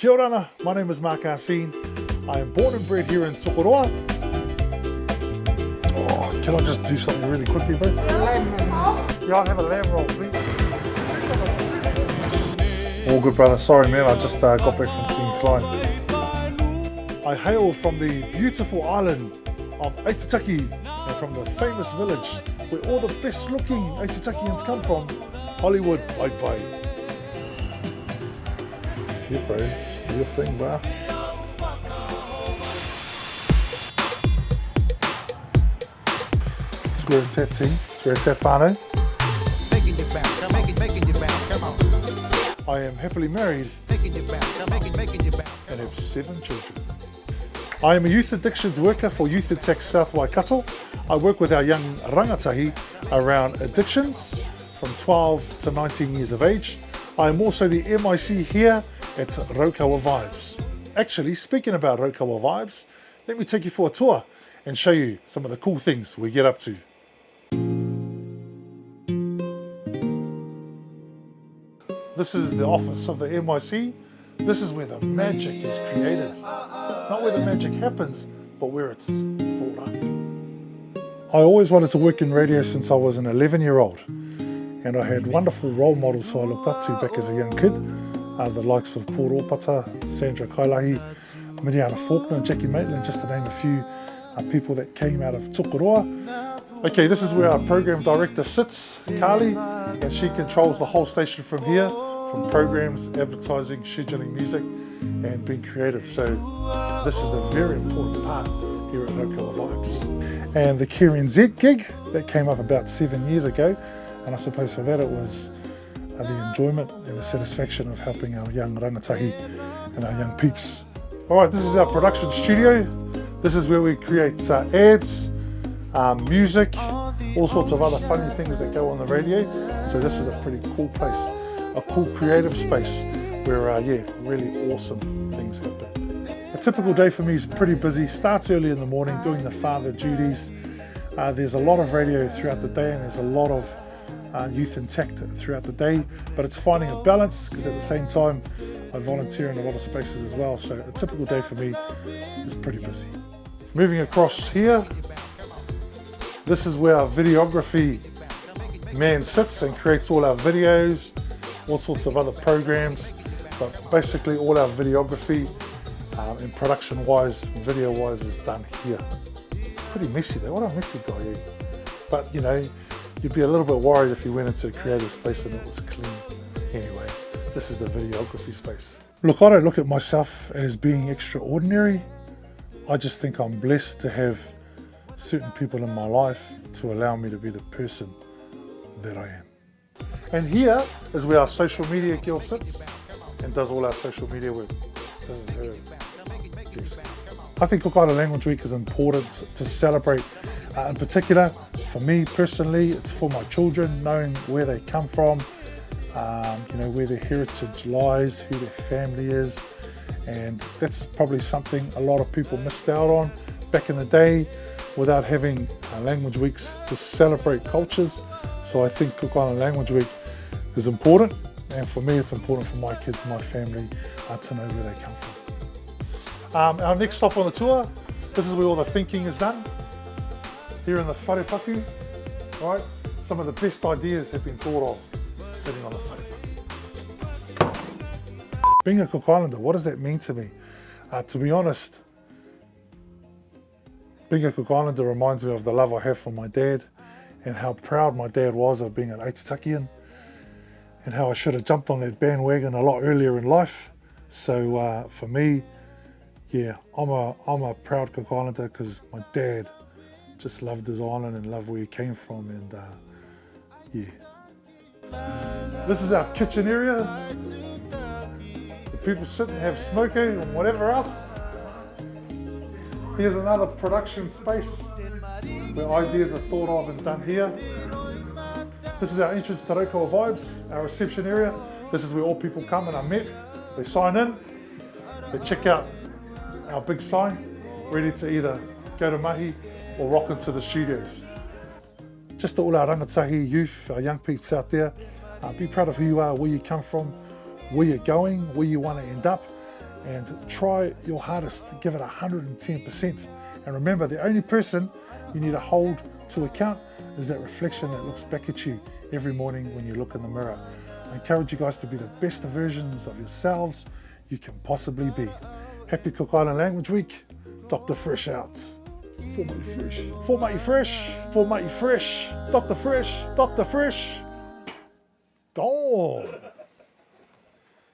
Kia ora, my name is Ahsin. I am born and bred here in Tokoroa. Oh, can I just do something really quickly, bro? Yeah, I'll have a lamb roll, please. All good, brother. Sorry, man, I just got back from seeing client. I hail from the beautiful island of Aitutaki and from the famous village where all the best looking Aitutakians come from, Hollywood, bye. Yeah, bro, just do your thing, bro. It's where it's at, team. It's where it's at, whānau. Come on. I am happily married and have 7 children. I am a youth addictions worker for Youth Attack South Waikato. I work with our young rangatahi around addictions from 12 to 19 years of age. I am also the MIC here at Raukawa Vibes. Actually, speaking about Raukawa Vibes, let me take you for a tour and show you some of the cool things we get up to. This is the office of the MIC. This is where the magic is created. Not where the magic happens, but where it's thought up. I always wanted to work in radio since I was an 11-year-old. And I had wonderful role models who I looked up to back as a young kid. The likes of Paul Opata, Sandra Kailahi, Miriana Faulkner, and Jackie Maitland, just to name a few people that came out of Tokoroa. Okay, this is where our program director sits, Carly, and she controls the whole station from here, from programs, advertising, scheduling music, and being creative. So this is a very important part here at Raukawa Vibes. And the KRNZ gig, that came up about 7 years ago, and I suppose for that it was the enjoyment and the satisfaction of helping our young rangatahi and our young peeps. All right, this is our production studio. This is where we create ads, music, all sorts of other funny things that go on the radio. So this is a pretty cool place, a cool creative space where, really awesome things happen. A typical day for me is pretty busy. Starts early in the morning doing the father duties. There's a lot of radio throughout the day, and there's a lot of youth intact throughout the day, but it's finding a balance because at the same time I volunteer in a lot of spaces as well. So a typical day for me is pretty busy. Moving across here, this is where our videography man sits and creates all our videos, all sorts of other programs, but basically all our videography and production wise, video wise is done here. Pretty messy though, what a messy guy, yeah. But you know, you'd be a little bit worried if you went into a creative space and it was clean. Anyway, this is the videography space. Look, I don't look at myself as being extraordinary. I just think I'm blessed to have certain people in my life to allow me to be the person that I am. And here is where our social media girl sits and does all our social media work. This is her. Yes. I think Cook Island Language Week is important to celebrate. In particular, for me personally, it's for my children, knowing where they come from, where their heritage lies, who their family is. And that's probably something a lot of people missed out on back in the day without having language weeks to celebrate cultures. So I think Cook Island Language Week is important. And for me, it's important for my kids and my family to know where they come from. Our next stop on the tour, this is where all the thinking is done. Here in the wharepaku, right? Some of the best ideas have been thought of sitting on the wharepaku. Being a Cook Islander, what does that mean to me? To be honest, being a Cook Islander reminds me of the love I have for my dad and how proud my dad was of being an Aitutakian and how I should have jumped on that bandwagon a lot earlier in life. So for me, yeah, I'm a proud Cook Islander because my dad just loved his island and loved where he came from, and This is our kitchen area. The people sit and have smoko and whatever else. Here's another production space where ideas are thought of and done here. This is our entrance to Raukawa Vibes, our reception area. This is where all people come and are met. They sign in, they check out our big sign, ready to either go to mahi or rock into the studios. Just to all our rangatahi youth, our young peeps out there, be proud of who you are, where you come from, where you're going, where you want to end up, and try your hardest to give it 110%. And remember, the only person you need to hold to account is that reflection that looks back at you every morning when you look in the mirror. I encourage you guys to be the best versions of yourselves you can possibly be. Happy Cook Island Language Week. Dr. Fresh out. Formatty Fresh. Formatty Fresh. Formatty Fresh. Dr. Fresh. Dr. Fresh. Gone.